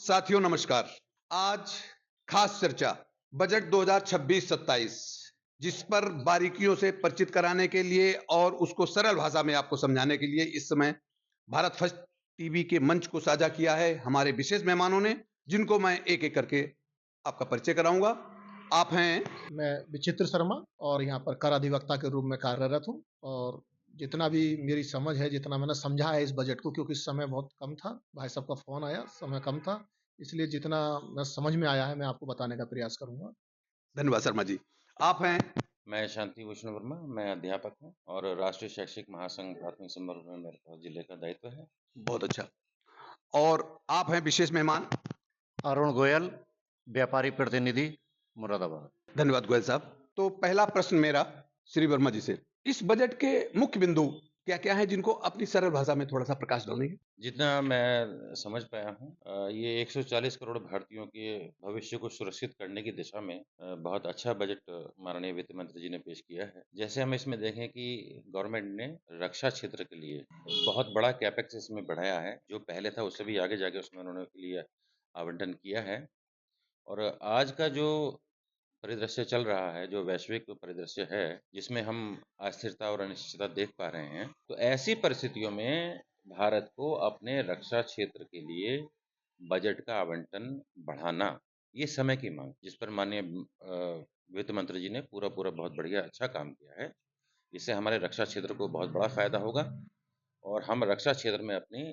साथियों नमस्कार। आज खास चर्चा बजट 2026-27 जिस पर बारीकियों से परिचित कराने के लिए और उसको सरल भाषा में आपको समझाने के लिए इस समय भारत फर्स्ट टीवी के मंच को साझा किया है हमारे विशेष मेहमानों ने, जिनको मैं एक-एक करके आपका परिचय कराऊंगा। आप हैं मैं विचित्र शर्मा और यहाँ पर कर अधिवक्ता के रूप में कार्यरत हूँ और जितना भी मेरी समझ है, जितना मैंने समझा है इस बजट को, क्योंकि समय बहुत कम था, भाई साहब का फ़ोन आया, समय कम था, इसलिए जितना मैं समझ में आया है, मैं आपको बताने का प्रयास करूँगा। धन्यवाद शर्मा जी। आप हैं मैं शांति भूषण वर्मा, मैं अध्यापक हूँ और राष्ट्रीय शैक्षिक महासंघ प्राथमिक संवर्ग में मेरे पास जिले का दायित्व है। बहुत अच्छा। और आप हैं विशेष मेहमान अरुण गोयल, व्यापारी प्रतिनिधि, मुरादाबाद। धन्यवाद गोयल साहब। तो पहला प्रश्न मेरा श्री वर्मा जी से, इस बजट के मुख्य बिंदु क्या-क्या हैं जिनको अपनी सरल भाषा में थोड़ा-सा प्रकाश डालेंगे? जितना मैं समझ पाया हूँ ये 140 करोड़ भारतीयों के भविष्य को सुरक्षित करने की दिशा में बहुत अच्छा बजट माननीय वित्त मंत्री जी ने पेश किया है। जैसे हम इसमें देखें कि गवर्नमेंट ने रक्षा क्षेत्र के लिए बहुत बड़ा कैपेक्स इसमें बढ़ाया है, जो पहले था उससे भी आगे जाके उसमें उन्होंने के लिए आवंटन किया है। और आज का जो परिदृश्य चल रहा है, जो वैश्विक परिदृश्य है, जिसमें हम अस्थिरता और अनिश्चितता देख पा रहे हैं, तो ऐसी परिस्थितियों में भारत को अपने रक्षा क्षेत्र के लिए बजट का आवंटन बढ़ाना, ये समय की मांग, जिस पर माननीय वित्त मंत्री जी ने पूरा बहुत बढ़िया अच्छा काम किया है। इससे हमारे रक्षा क्षेत्र को बहुत बड़ा फायदा होगा और हम रक्षा क्षेत्र में अपनी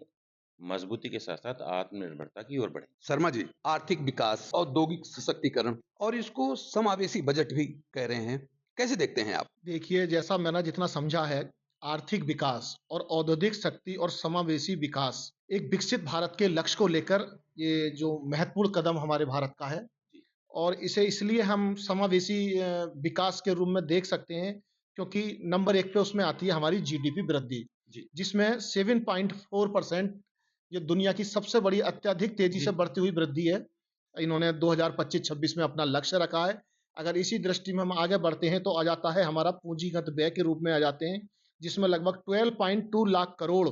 मजबूती के साथ-साथ आत्मनिर्भरता की ओर बढ़ेंगे। शर्मा जी, आर्थिक विकास, औद्योगिक सशक्तिकरण और इसको समावेशी बजट भी कह रहे हैं। कैसे देखते हैं आप? देखिए, जैसा मैंने जितना समझा है, आर्थिक विकास और औद्योगिक शक्ति और समावेशी विकास, एक विकसित भारत के लक्ष्य को लेकर ये जो महत्वपूर्ण कदम हमारे भारत का है और इसे इसलिए हम समावेशी विकास के रूप में देख सकते हैं, क्योंकि नंबर 1 पे उसमें आती है हमारी जीडीपी वृद्धि, जी। जिसमें 7.4% ये दुनिया की सबसे बड़ी अत्यधिक तेज़ी से बढ़ती हुई वृद्धि है। इन्होंने 2025-26 में अपना लक्ष्य रखा है। अगर इसी दृष्टि में हम आगे बढ़ते हैं, तो आ जाता है हमारा पूंजीगत व्यय के रूप में आ जाते हैं, जिसमें लगभग 12.2 लाख करोड़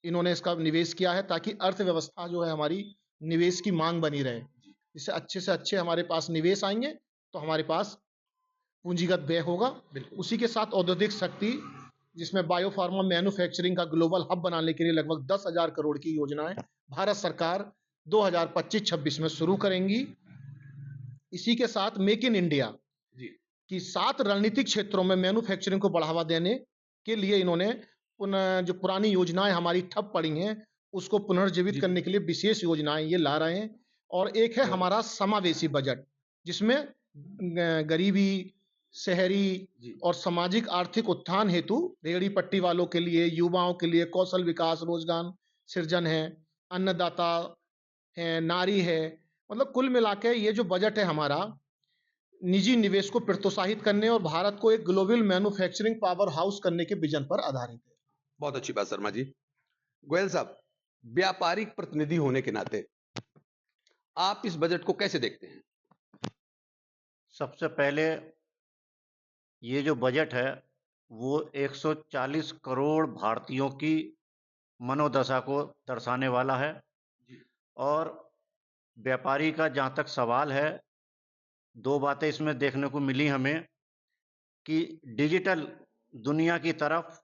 इन्होंने इसका निवेश किया है, ताकि अर्थव्यवस्था जो है हमारी निवेश की माँग बनी रहे। इससे अच्छे से अच्छे हमारे पास निवेश आएँगे, तो हमारे पास पूंजीगत व्यय होगा। उसी के साथ औद्योगिक शक्ति, जिसमें बायोफार्मा मैन्युफैक्चरिंग का ग्लोबल हब बनाने के लिए लगभग 10,000 करोड़ की योजनाएँ भारत सरकार 2025-26 में शुरू करेंगी। इसी के साथ मेक इन इंडिया जी। की 7 रणनीतिक क्षेत्रों में मैन्युफैक्चरिंग को बढ़ावा देने के लिए इन्होंने पुनः जो पुरानी योजनाएँ हमारी ठप पड़ी हैं, उसको पुनर्जीवित करने के लिए विशेष योजनाएँ ये ला रहे हैं। और एक है हमारा समावेशी बजट, जिसमें गरीबी, शहरी और सामाजिक आर्थिक उत्थान हेतु रेहड़ी पट्टी वालों के लिए, युवाओं के लिए कौशल विकास, रोजगार सृजन है, अन्नदाता है, नारी है। मतलब कुल मिला के ये जो बजट है हमारा, निजी निवेश को प्रोत्साहित करने और भारत को एक ग्लोबल मैन्युफैक्चरिंग पावर हाउस करने के विजन पर आधारित है। बहुत अच्छी बात शर्मा जी। गोयल साहब, व्यापारिक प्रतिनिधि होने के नाते आप इस बजट को कैसे देखते हैं? सबसे पहले ये जो बजट है, वो 140 करोड़ भारतीयों की मनोदशा को दर्शाने वाला है। और व्यापारी का जहाँ तक सवाल है, 2 बातें इसमें देखने को मिली हमें कि डिजिटल दुनिया की तरफ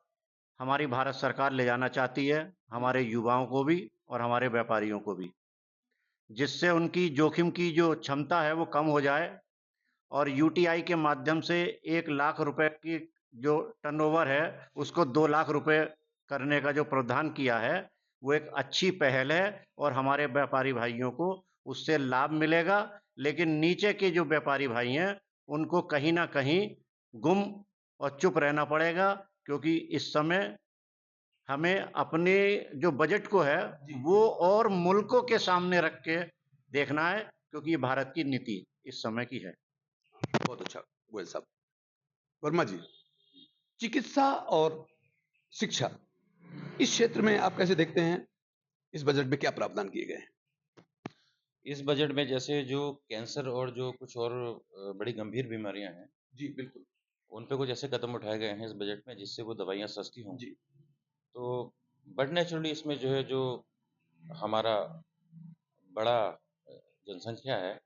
हमारी भारत सरकार ले जाना चाहती है, हमारे युवाओं को भी और हमारे व्यापारियों को भी, जिससे उनकी जोखिम की जो क्षमता है वो कम हो जाए और यूटीआई के माध्यम से 1 लाख रुपए की जो टर्नओवर है, उसको 2 लाख रुपए करने का जो प्रावधान किया है, वो एक अच्छी पहल है और हमारे व्यापारी भाइयों को उससे लाभ मिलेगा। लेकिन नीचे के जो व्यापारी भाई हैं, उनको कहीं न कहीं गुम और चुप रहना पड़ेगा, क्योंकि इस समय हमें अपने जो बजट को है, वो और मुल्कों के सामने रख के देखना है, क्योंकि ये भारत की नीति इस समय की है। बहुत अच्छा गोयल साहब। वर्मा जी, चिकित्सा और शिक्षा इस क्षेत्र में आप कैसे देखते हैं? इस बजट में क्या प्रावधान किए गए हैं? इस बजट में जैसे जो कैंसर और जो कुछ और बड़ी गंभीर बीमारियां हैं, जी, बिल्कुल। उन पे कुछ ऐसे कदम उठाए गए हैं इस बजट में जिससे वो दवाइयाँ सस्ती हों। जी। तो बट नेचुरली इसमें जो है जो हमारा बड़ा जनसंख्या है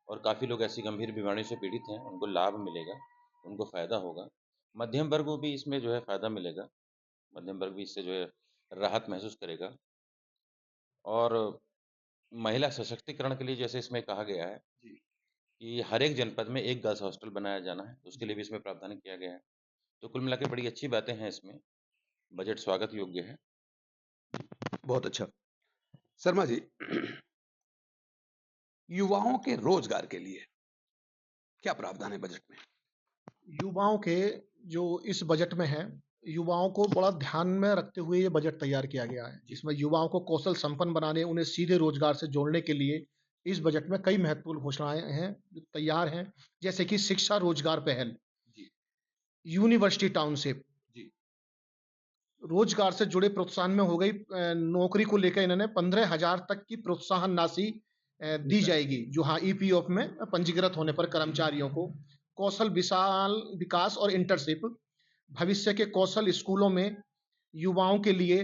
और काफ़ी लोग ऐसी गंभीर बीमारियों से पीड़ित हैं, उनको लाभ मिलेगा, उनको फ़ायदा होगा। मध्यम वर्ग को भी इसमें जो है फ़ायदा मिलेगा, मध्यम वर्ग भी इससे जो है राहत महसूस करेगा। और महिला सशक्तिकरण के लिए जैसे इसमें कहा गया है कि हर एक जनपद में एक गर्ल्स हॉस्टल बनाया जाना है, उसके लिए भी इसमें प्रावधान किया गया है। तो कुल मिला के बड़ी अच्छी बातें हैं इसमें, बजट स्वागत योग्य है। बहुत अच्छा। शर्मा जी, युवाओं के रोजगार के लिए क्या प्रावधान है बजट में? युवाओं के जो इस बजट में है, युवाओं को बड़ा ध्यान में रखते हुए ये बजट तैयार किया गया है। इसमें युवाओं को कौशल संपन्न बनाने, उन्हें सीधे रोजगार से जोड़ने के लिए इस बजट में कई महत्वपूर्ण घोषणाएँ हैं, जो तैयार हैं। जैसे कि शिक्षा रोजगार पहल, जी। यूनिवर्सिटी टाउनशिप, जी। रोजगार से जुड़े प्रोत्साहन में हो गई नौकरी को लेकर इन्होंने 15,000 तक की प्रोत्साहन राशि दी जाएगी, जो हाँ ईपीएफ में पंजीकृत होने पर कर्मचारियों को। कौशल विकास और इंटर्नशिप, भविष्य के कौशल स्कूलों में युवाओं के लिए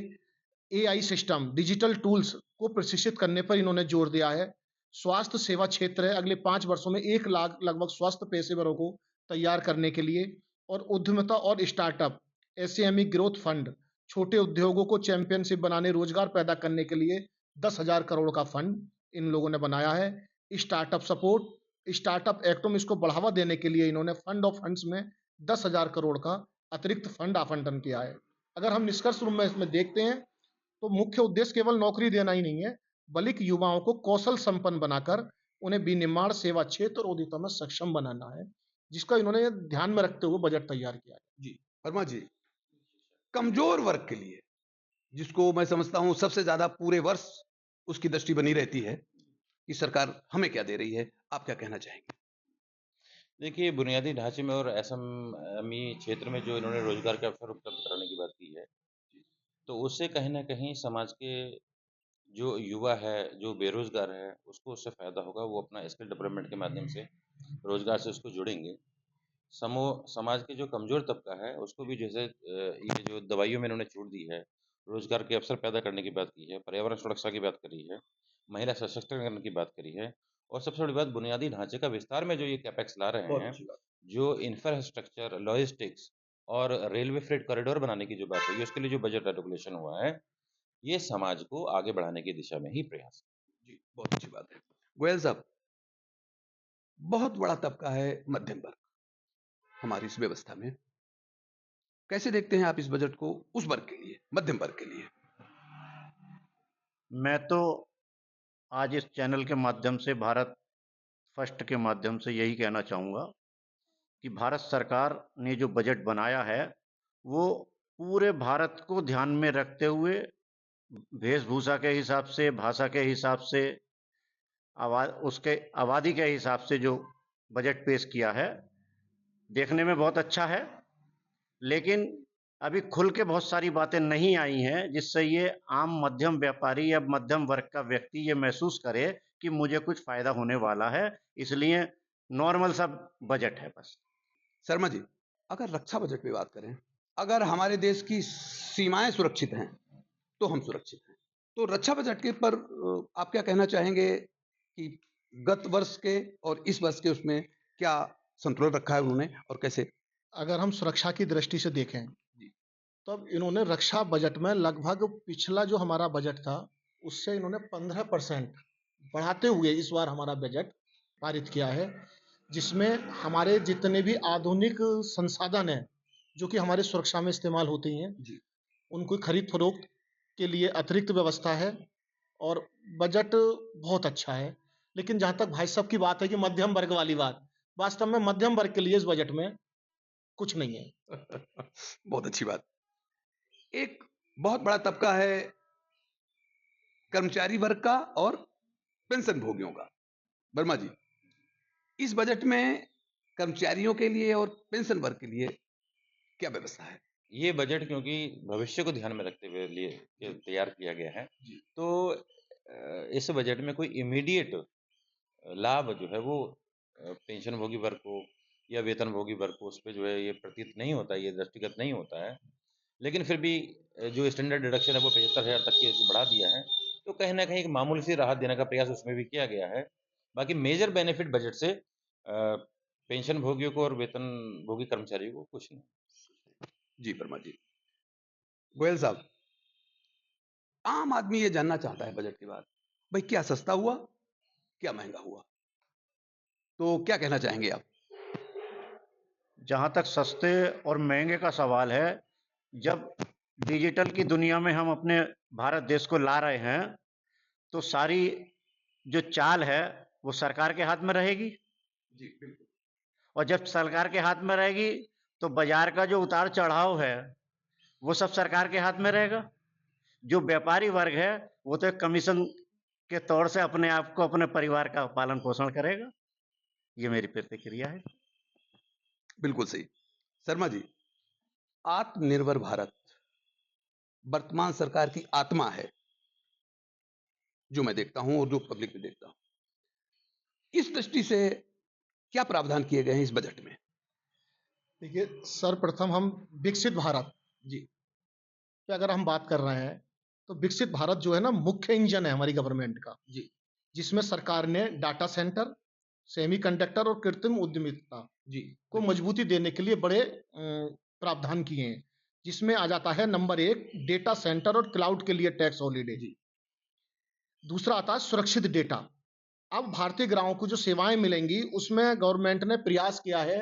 एआई सिस्टम, डिजिटल टूल्स को प्रशिक्षित करने पर इन्होंने जोर दिया है। स्वास्थ्य सेवा क्षेत्र है, अगले 5 वर्षों में 1 लाख लगभग स्वास्थ्य पेशेवरों को तैयार करने के लिए। और उद्यमिता और स्टार्टअप, एसएमई ग्रोथ फंड, छोटे उद्योगों को चैंपियनशिप बनाने, रोजगार पैदा करने के लिए 10,000 करोड़ का फंड इन लोगों ने बनाया है। स्टार्टअप सपोर्ट, स्टार्टअप एक्टों में इसको बढ़ावा देने के लिए इन्होंने फंड ऑफ फंड्स में 10,000 करोड़ का अतिरिक्त फंड आवंटन किया है। अगर हम निष्कर्ष रूप में इसमें देखते हैं, तो मुख्य उद्देश्य केवल नौकरी देना ही नहीं है, बल्कि युवाओं को कौशल संपन्न बनाकर उन्हें विनिर्माण सेवा क्षेत्र और उद्यमिता में सक्षम बनाना है, जिसका इन्होंने ध्यान में रखते हुए बजट तैयार किया है। जी, वर्मा जी, कमजोर वर्ग के लिए, जिसको मैं समझता हूँ सबसे ज़्यादा पूरे वर्ष उसकी दृष्टि बनी रहती है कि सरकार हमें क्या दे रही है, आप क्या कहना चाहेंगे? देखिए, बुनियादी ढाँचे में और एसएमई क्षेत्र में जो इन्होंने रोजगार के अवसर उपलब्ध कराने की बात की है, तो उससे कहीं न कहीं समाज के जो युवा है, जो बेरोज़गार है, उसको उससे फ़ायदा होगा। वो अपना स्किल डेवलपमेंट के माध्यम से रोज़गार से उसको जुड़ेंगे। समाज के जो कमज़ोर तबका है, उसको भी जैसे ये जो दवाइयों में इन्होंने छूट दी है, रोज़गार के अवसर पैदा करने की बात की है, पर्यावरण सुरक्षा की बात करी है, महिला सशक्तिकरण की बात करी है और सबसे बड़ी बात बुनियादी ढाँचे का विस्तार में जो ये कैपेक्स ला रहे बहुत हैं, अच्छी बात। जो इंफ्रास्ट्रक्चर, लॉजिस्टिक्स और रेलवे फ्रेट कॉरिडोर बनाने की जो बात हुई है, उसके लिए जो बजट रेगुलेशन हुआ है, ये समाज को आगे बढ़ाने की दिशा में ही प्रयास है। जी, बहुत अच्छी बात है। गोयल साहब, बहुत बड़ा तबका है मध्यम वर्ग हमारी इस व्यवस्था में। कैसे देखते हैं आप इस बजट को उस वर्ग के लिए, मध्यम वर्ग के लिए? मैं तो आज इस चैनल के माध्यम से, भारत फर्स्ट के माध्यम से यही कहना चाहूँगा कि भारत सरकार ने जो बजट बनाया है, वो पूरे भारत को ध्यान में रखते हुए वेशभूषा के हिसाब से, भाषा के हिसाब से, उसके आबादी के हिसाब से जो बजट पेश किया है, देखने में बहुत अच्छा है। लेकिन अभी खुल के बहुत सारी बातें नहीं आई हैं, जिससे ये आम मध्यम व्यापारी या मध्यम वर्ग का व्यक्ति ये महसूस करे कि मुझे कुछ फ़ायदा होने वाला है। इसलिए नॉर्मल सा बजट है बस। शर्मा जी, अगर रक्षा बजट पे बात करें, अगर हमारे देश की सीमाएँ सुरक्षित हैं, तो हम सुरक्षित हैं। तो रक्षा बजट के पर आप क्या कहना चाहेंगे कि गत वर्ष के और इस वर्ष के उसमें क्या संतुलन रखा है उन्होंने और कैसे? अगर हम सुरक्षा की दृष्टि से देखें, जी। तब इन्होंने रक्षा बजट में लगभग पिछला जो हमारा बजट था, उससे इन्होंने 15% बढ़ाते हुए इस बार हमारा बजट पारित किया है, जिसमें हमारे जितने भी आधुनिक संसाधन हैं, जो कि हमारे सुरक्षा में इस्तेमाल होती हैं, जी। उनको खरीद-फरोख्त के लिए अतिरिक्त व्यवस्था है और बजट बहुत अच्छा है। लेकिन जहाँ तक भाई साहब की बात है कि मध्यम वर्ग वाली बात, वास्तव में मध्यम वर्ग के लिए इस बजट में कुछ नहीं है। बहुत अच्छी बात। एक बहुत बड़ा तबका है कर्मचारी वर्ग का और पेंशन भोगियों का। वर्मा जी, इस बजट में कर्मचारियों के लिए और पेंशन वर्ग के लिए क्या व्यवस्था है? ये बजट क्योंकि भविष्य को ध्यान में रखते हुए तैयार किया गया है, तो इस बजट में कोई इमीडिएट लाभ जो है वो पेंशनभोगी वर्ग को या वेतनभोगी वर्ग को उस पे जो है ये प्रतीत नहीं होता है, ये दृष्टिगत नहीं होता है। लेकिन फिर भी जो स्टैंडर्ड डिडक्शन है वो 75,000 तक की बढ़ा दिया है, तो कहीं न कहीं एक मामूली सी राहत देने का प्रयास उसमें भी किया गया है। बाकी मेजर बेनिफिट बजट से पेंशन भोगियों को और वेतन भोगी कर्मचारियों को कुछ नहीं। जी, वर्मा जी। गोयल साहब, आम आदमी ये जानना चाहता है बजट के बाद, भाई क्या सस्ता हुआ, क्या महँगा हुआ? तो क्या कहना चाहेंगे आप? जहाँ तक सस्ते और महँगे का सवाल है, जब डिजिटल की दुनिया में हम अपने भारत देश को ला रहे हैं, तो सारी जो चाल है, वो सरकार के हाथ में रहेगी। जी, बिल्कुल। और जब सरकार के हाथ में रहेगी, तो बाज़ार का जो उतार-चढ़ाव है, वो सब सरकार के हाथ में रहेगा। जो व्यापारी वर्ग है, वो तो एक कमीशन के तौर से अपने आप को, अपने परिवार का पालन-पोषण करेगा। ये मेरी प्रतिक्रिया है। बिल्कुल सही। शर्मा जी, आत्मनिर्भर भारत वर्तमान सरकार की आत्मा है, जो मैं देखता हूं और जो पब्लिक भी देखता हूं। इस दृष्टि से क्या प्रावधान किए गए हैं इस बजट में? देखिए, सर्वप्रथम हम विकसित भारत जी, पे अगर हम बात कर रहे हैं, तो विकसित भारत जो है ना, मुख्य इंजन है हमारी गवर्नमेंट का, जी, जिसमें सरकार ने डाटा सेंटर, सेमीकंडक्टर और कृत्रिम उद्यमिता जी, को मजबूती देने के लिए बड़े प्रावधान किए हैं, जिसमें आ जाता है नंबर 1 डेटा सेंटर और क्लाउड के लिए टैक्स हॉलिडे। जी, दूसरा आता है सुरक्षित डेटा। अब भारतीय ग्राहकों को जो सेवाएं मिलेंगी, उसमें गवर्नमेंट ने प्रयास किया है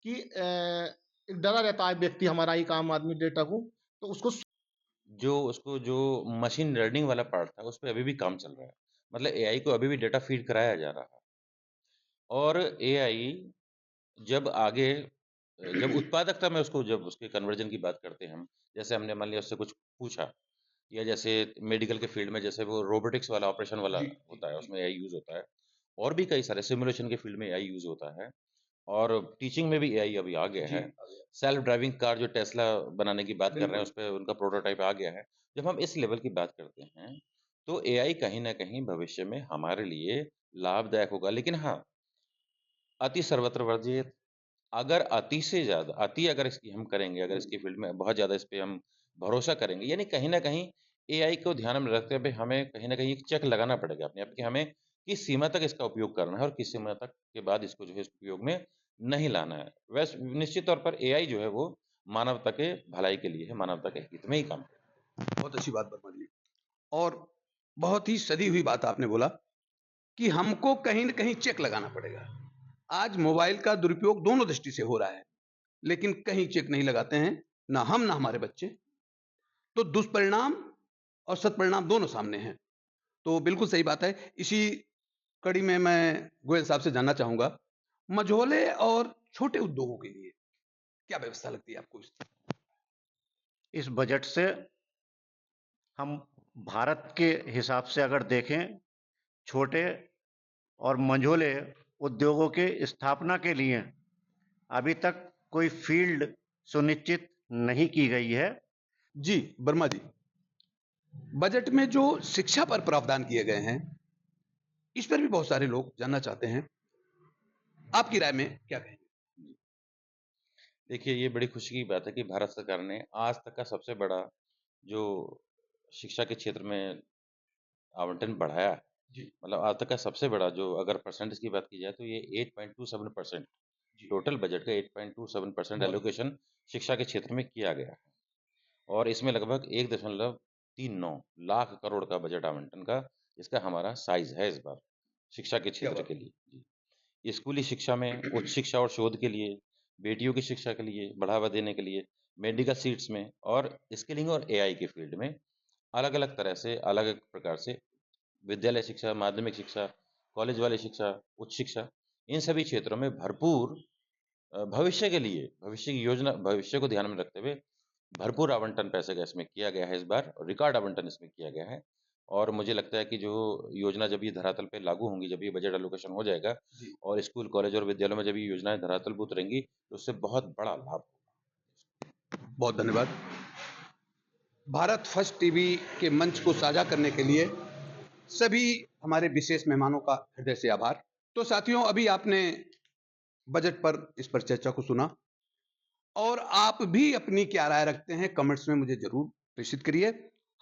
कि एक डरा रहता है व्यक्ति, हमारा एक आम आदमी डेटा को, तो उसको जो मशीन लर्निंग वाला पार्ट था, उस पे अभी भी काम चल रहा है। मतलब एआई को अभी भी डेटा फीड कराया जा रहा है। और एआई जब आगे जब उत्पादकता में उसको जब उसके कन्वर्जन की बात करते हैं हम, जैसे हमने मान लिया उससे कुछ पूछा, या जैसे मेडिकल के फील्ड में जैसे वो रोबोटिक्स वाला ऑपरेशन वाला जी, जी, होता है, जी, उसमें एआई यूज़ होता है। और भी कई सारे सिमुलेशन के फील्ड में एआई यूज़ होता है, और टीचिंग में भी एआई अभी आ गया जी, है। सेल्फ ड्राइविंग कार जो टेस्ला बनाने की बात कर रहे हैं, बिल्कुल। उस पे उनका प्रोटोटाइप आ गया है। जब हम इस लेवल की बात करते हैं, तो एआई कहीं न कहीं भविष्य में हमारे लिए लाभदायक होगा। लेकिन हाँ, अति सर्वत्र वर्जित। अगर अति से ज़्यादा अगर इसकी हम करेंगे, अगर इसकी फील्ड में बहुत ज़्यादा इस पे हम भरोसा करेंगे, यानी कहीं न कहीं एआई को ध्यान में रखते हुए हमें कहीं न कहीं एक चेक लगाना पड़ेगा अपने आप कि हमें किस सीमा तक इसका उपयोग करना है और किस सीमा तक के बाद इसको जो है इस उपयोग में नहीं लाना है। वैसे निश्चित तौर पर एआई जो है वो मानवता के भलाई के लिए है, मानवता के हित में ही काम करेगा। बहुत अच्छी बात वर्मा जी। और बहुत ही सदी हुई बात आपने बोला कि हमको कहीं न कहीं चेक लगाना पड़ेगा। आज मोबाइल का दुरुपयोग दोनों दृष्टि से हो रहा है, लेकिन कहीं चेक नहीं लगाते हैं, ना हम ना हमारे बच्चे। तो दुष्परिणाम और सत्परिणाम दोनों सामने हैं। तो बिल्कुल सही बात है। इसी कड़ी में मैं गोयल साहब से जानना चाहूँगा, मझोले और छोटे उद्योगों के लिए क्या व्यवस्था लगती है आपको? इस बजट से हम भारत के हिसाब से अगर देखें, छोटे और मझोले उद्योगों के स्थापना के लिए अभी तक कोई फील्ड सुनिश्चित नहीं की गई है। जी, वर्मा जी। बजट में जो शिक्षा पर प्रावधान किए गए हैं, इस पर भी बहुत सारे लोग जानना चाहते हैं। आपकी राय में क्या कहेंगे? देखिए, ये बड़ी खुशी की बात है कि भारत सरकार ने आज तक का सबसे बड़ा जो शिक्षा के क्षेत्र में आवंटन बढ़ाया है। जी, मतलब आज तक का सबसे बड़ा जो अगर परसेंटेज की बात की जाए तो ये 8.27% जी। टोटल बजट का 8.27% बहुत एलोकेशन शिक्षा के क्षेत्र में किया गया है। और इसमें लगभग 1.39 लाख करोड़ का बजट आवंटन का इसका हमारा साइज़ है इस बार, शिक्षा के क्या क्षेत्र बात के लिए। जी। स्कूली शिक्षा में, उच्च शिक्षा और शोध के लिए, बेटियों की शिक्षा के लिए, बढ़ावा देने के लिए, मेडिकल सीट्स में और स्किलिंग और एआई के फील्ड में अलग-अलग तरह से, अलग-अलग प्रकार से विद्यालय शिक्षा, माध्यमिक शिक्षा, कॉलेज वाली शिक्षा, उच्च शिक्षा, इन सभी क्षेत्रों में भरपूर भविष्य के लिए, भविष्य की योजना, भविष्य को ध्यान में रखते हुए भरपूर आवंटन पैसे का इसमें किया गया है इस बार, और रिकॉर्ड आवंटन इसमें किया गया है। और मुझे लगता है कि जो योजना जब ये धरातल पे लागू होंगी, जब ये बजट एलोकेशन हो जाएगा जी, और स्कूल, कॉलेज और विद्यालयों में जब ये योजनाएँ धरातल पे उतरेंगी, तो उससे बहुत बड़ा लाभ होगा। बहुत धन्यवाद। भारत फर्स्ट टीवी के मंच को साझा करने के लिए सभी हमारे विशेष मेहमानों का हृदय से आभार। तो साथियों, अभी आपने बजट पर इस पर चर्चा को सुना और आप भी अपनी क्या राय रखते हैं कमेंट्स में मुझे ज़रूर प्रेषित करिए।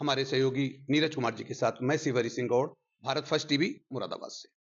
हमारे सहयोगी नीरज कुमार जी के साथ मैं शिवहरि सिंह गौड़, भारत फर्स्ट टीवी, मुरादाबाद से।